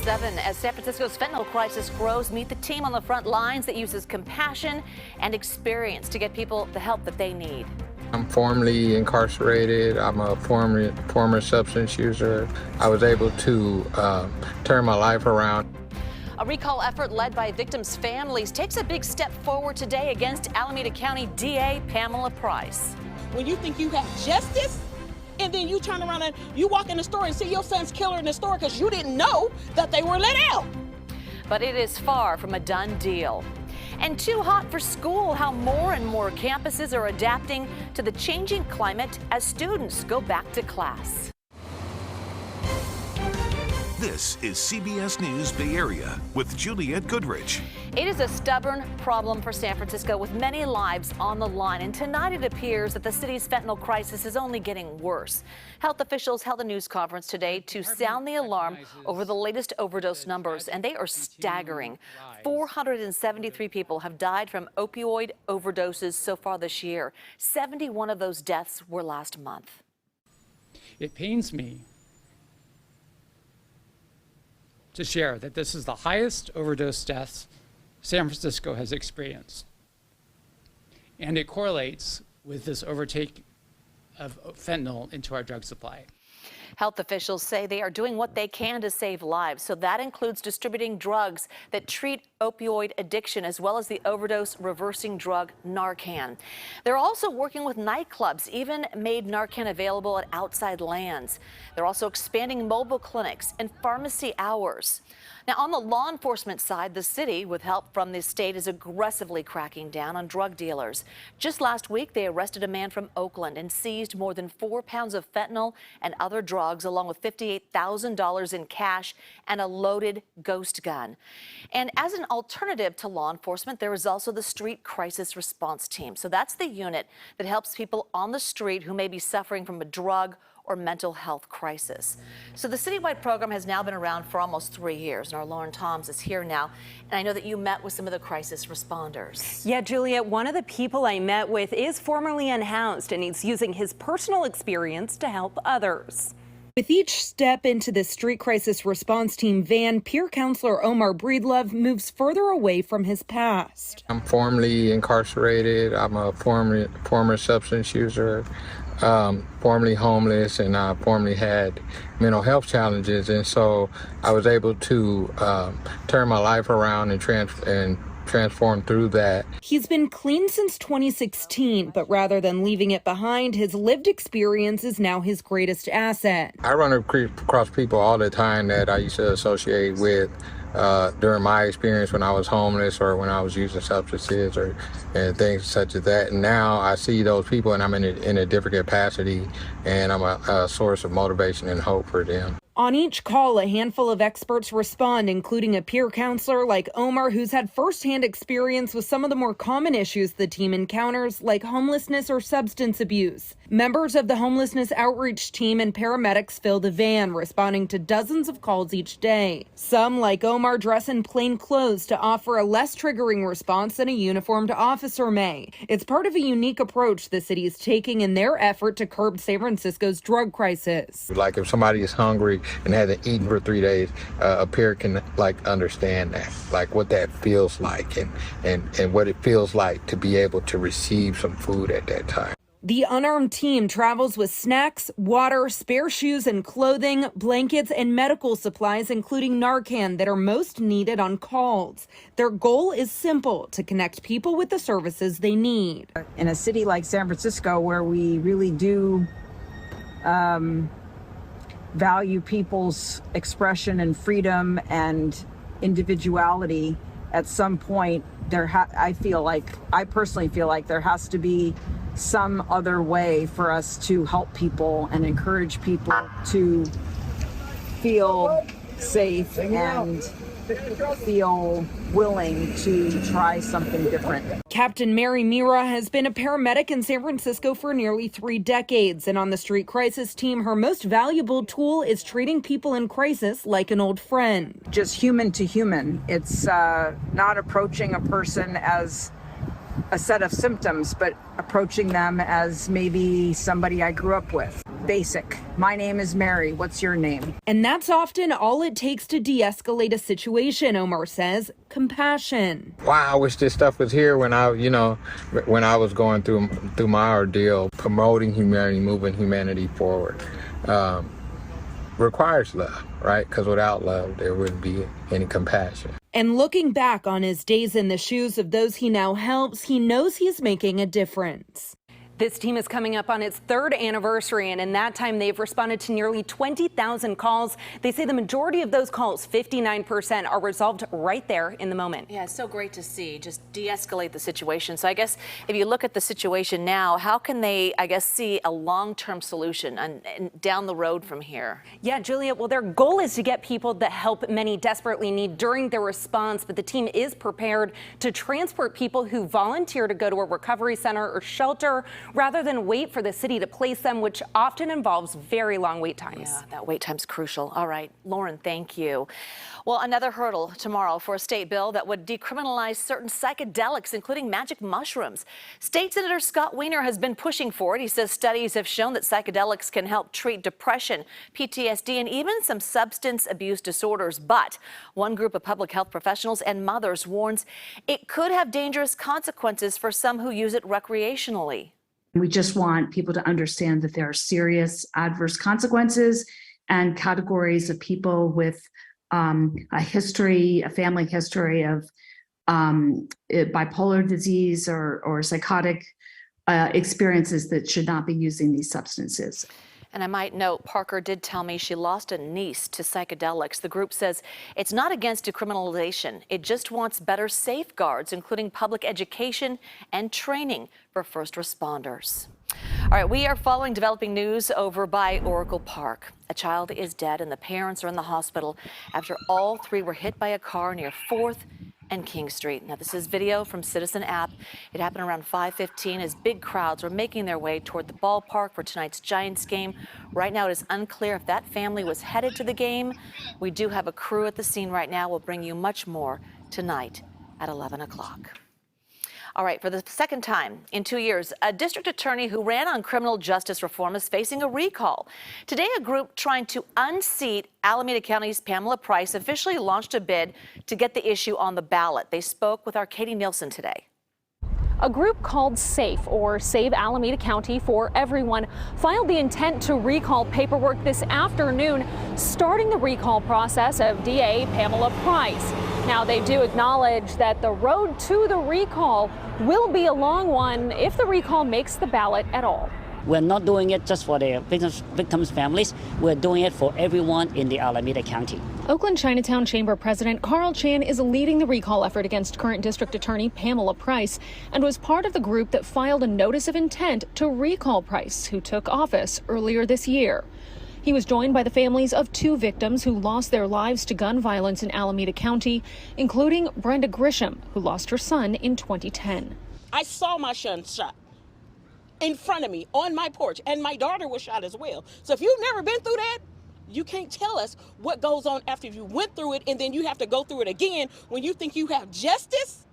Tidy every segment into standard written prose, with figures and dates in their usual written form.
7. As San Francisco's fentanyl crisis grows, meet the team on the front lines that uses compassion and experience to get people the help that they need. I'm formerly incarcerated. I'm a former substance user. I was able to turn my life around. A recall effort led by victims' families takes a big step forward today against Alameda County DA Pamela Price. When you think you have justice, and then you turn around and you walk in the store and see your son's killer in the store because you didn't know that they were let out. But it is far from a done deal. And too hot for school, how more and more campuses are adapting to the changing climate as students go back to class. This is CBS News Bay Area with Juliette Goodrich. It is a stubborn problem for San Francisco with many lives on the line. And tonight it appears that the city's fentanyl crisis is only getting worse. Health officials held a news conference today to sound the alarm over the latest overdose numbers, and they are staggering. 473 people have died from opioid overdoses so far this year. 71 of those deaths were last month. It pains me to share that this is the highest overdose deaths San Francisco has experienced. And it correlates with this overtake of fentanyl into our drug supply. Health officials say they are doing what they can to save lives. So that includes distributing drugs that treat opioid addiction, as well as the overdose reversing drug Narcan. They're also working with nightclubs, even made Narcan available at outside lands. They're also expanding mobile clinics and pharmacy hours. Now, on the law enforcement side, the city, with help from the state, is aggressively cracking down on drug dealers. Just last week, they arrested a man from Oakland and seized more than 4 pounds of fentanyl and other drugs, along with $58,000 in cash and a loaded ghost gun. And as an alternative to law enforcement, there is also the Street Crisis Response Team. So that's the unit that helps people on the street who may be suffering from a drug or mental health crisis. So the citywide program has now been around for almost 3 years, and our Lauren Toms is here now. And I know that you met with some of the crisis responders. Yeah, Juliet, one of the people I met with is formerly unhoused, and he's using his personal experience to help others. With each step into the Street Crisis Response Team van, peer counselor Omar Breedlove moves further away from his past. I'm formerly incarcerated. I'm a former substance user. Formerly homeless, and I formerly had mental health challenges, and so I was able to turn my life around and transform through that. He's been clean since 2016, but rather than leaving it behind, his lived experience is now his greatest asset. I run across people all the time that I used to associate with during my experience when I was homeless or when I was using substances and things such as that. And now I see those people and I'm in a different capacity, and I'm a source of motivation and hope for them. On each call, a handful of experts respond, including a peer counselor like Omar, who's had firsthand experience with some of the more common issues the team encounters, like homelessness or substance abuse. Members of the homelessness outreach team and paramedics fill the van, responding to dozens of calls each day. Some, like Omar, dress in plain clothes to offer a less triggering response than a uniformed officer may. It's part of a unique approach the city is taking in their effort to curb San Francisco's drug crisis. Like if somebody is hungry and hasn't eaten for 3 days, a peer can understand that, like what that feels like and what it feels like to be able to receive some food at that time. The unarmed team travels with snacks, water, spare shoes and clothing, blankets and medical supplies, including Narcan, that are most needed on calls. Their goal is simple: to connect people with the services they need. In a city like San Francisco, where we really do value people's expression and freedom and individuality, at some point I personally feel like there has to be some other way for us to help people and encourage people to feel safe and feel willing to try something different. Captain Mary Mira has been a paramedic in San Francisco for nearly 3 decades, and on the Street Crisis Team, her most valuable tool is treating people in crisis like an old friend. Just human to human. It's not approaching a person as a set of symptoms, but approaching them as maybe somebody I grew up with. basic. My name is Mary. What's your name? And that's often all it takes to de-escalate a situation, Omar says, compassion. Wow, I wish this stuff was here when when I was going through my ordeal. Promoting humanity, moving humanity forward, requires love, right? Because without love, there wouldn't be any compassion. And looking back on his days in the shoes of those he now helps, he knows he's making a difference. This team is coming up on its 3rd anniversary, and in that time, they've responded to nearly 20,000 calls. They say the majority of those calls, 59%, are resolved right there in the moment. Yeah, it's so great to see. Just de-escalate the situation. So I guess if you look at the situation now, how can they, see a long-term solution and down the road from here? Yeah, Julia, well, their goal is to get people the help many desperately need during their response, but the team is prepared to transport people who volunteer to go to a recovery center or shelter rather than wait for the city to place them, which often involves very long wait times. Yeah, that wait time's crucial. All right, Lauren, thank you. Well, another hurdle tomorrow for a state bill that would decriminalize certain psychedelics, including magic mushrooms. State Senator Scott Wiener has been pushing for it. He says studies have shown that psychedelics can help treat depression, PTSD, and even some substance abuse disorders. But one group of public health professionals and mothers warns it could have dangerous consequences for some who use it recreationally. We just want people to understand that there are serious adverse consequences and categories of people with a family history of bipolar disease or psychotic experiences that should not be using these substances. And I might note, Parker did tell me she lost a niece to psychedelics. The group says it's not against decriminalization. It just wants better safeguards, including public education and training for first responders. All right, we are following developing news over by Oracle Park. A child is dead and the parents are in the hospital after all 3 were hit by a car near 4th and King Street. Now, this is video from Citizen App. It happened around 5:15 as big crowds were making their way toward the ballpark for tonight's Giants game. Right now, it is unclear if that family was headed to the game. We do have a crew at the scene right now. We'll bring you much more tonight at 11 o'clock. All right, for the second time in 2 years, a district attorney who ran on criminal justice reform is facing a recall. Today, a group trying to unseat Alameda County's Pamela Price officially launched a bid to get the issue on the ballot. They spoke with our Katie Nielsen today. A group called SAFE, or Save Alameda County for Everyone, filed the intent to recall paperwork this afternoon, starting the recall process of DA Pamela Price. Now, they do acknowledge that the road to the recall will be a long one if the recall makes the ballot at all. We're not doing it just for the victims' families. We're doing it for everyone in the Alameda County. Oakland Chinatown Chamber President Carl Chan is leading the recall effort against current district attorney Pamela Price and was part of the group that filed a notice of intent to recall Price, who took office earlier this year. He was joined by the families of 2 victims who lost their lives to gun violence in Alameda County, including Brenda Grisham, who lost her son in 2010. I saw my son shot in front of me on my porch, and my daughter was shot as well. So if you've never been through that, you can't tell us what goes on after you went through it, and then you have to go through it again when you think you have justice,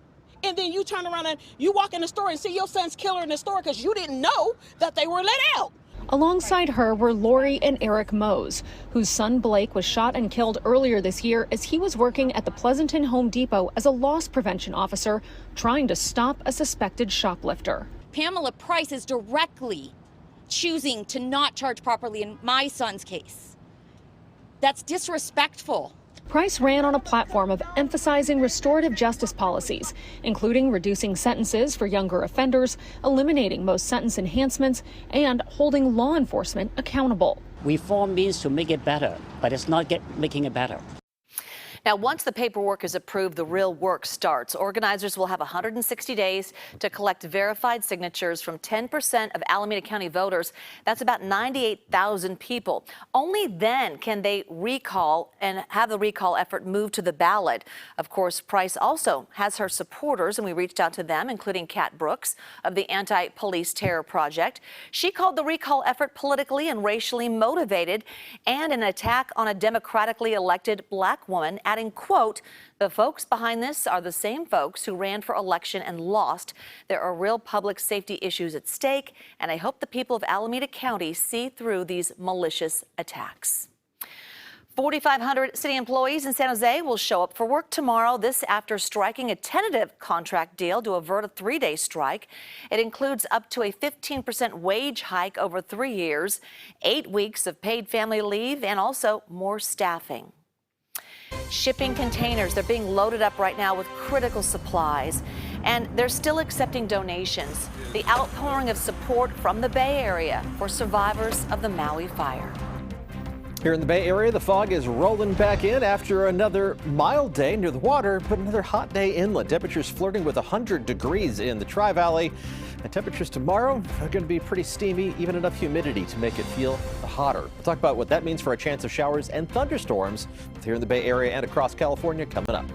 and then you turn around and you walk in the store and see your son's killer in the store because you didn't know that they were let out. Alongside her were Lori and Eric Mose, whose son Blake was shot and killed earlier this year as he was working at the Pleasanton Home Depot as a loss prevention officer trying to stop a suspected shoplifter. Pamela Price is directly choosing to not charge properly in my son's case. That's disrespectful. Price ran on a platform of emphasizing restorative justice policies, including reducing sentences for younger offenders, eliminating most sentence enhancements, and holding law enforcement accountable. Reform means to make it better, but it's not making it better. Now, once the paperwork is approved, the real work starts. Organizers will have 160 days to collect verified signatures from 10% of Alameda County voters. That's about 98,000 people. Only then can they recall and have the recall effort move to the ballot. Of course, Price also has her supporters, and we reached out to them, including Kat Brooks of the Anti-Police Terror Project. She called the recall effort politically and racially motivated and an attack on a democratically elected black woman adding, quote, "The folks behind this are the same folks who ran for election and lost. There are real public safety issues at stake, and I hope the people of Alameda County see through these malicious attacks." 4,500 city employees in San Jose will show up for work tomorrow. This after striking a tentative contract deal to avert a 3-day strike. It includes up to a 15% wage hike over 3 years, 8 weeks of paid family leave, and also more staffing. Shipping containers, they're being loaded up right now with critical supplies, and they're still accepting donations. The outpouring of support from the Bay Area for survivors of the Maui fire. Here in the Bay Area, the fog is rolling back in after another mild day near the water, but another hot day inland. Temperatures flirting with 100 degrees in the Tri-Valley. And temperatures tomorrow are going to be pretty steamy, even enough humidity to make it feel hotter. We'll talk about what that means for a chance of showers and thunderstorms here in the Bay Area and across California coming up.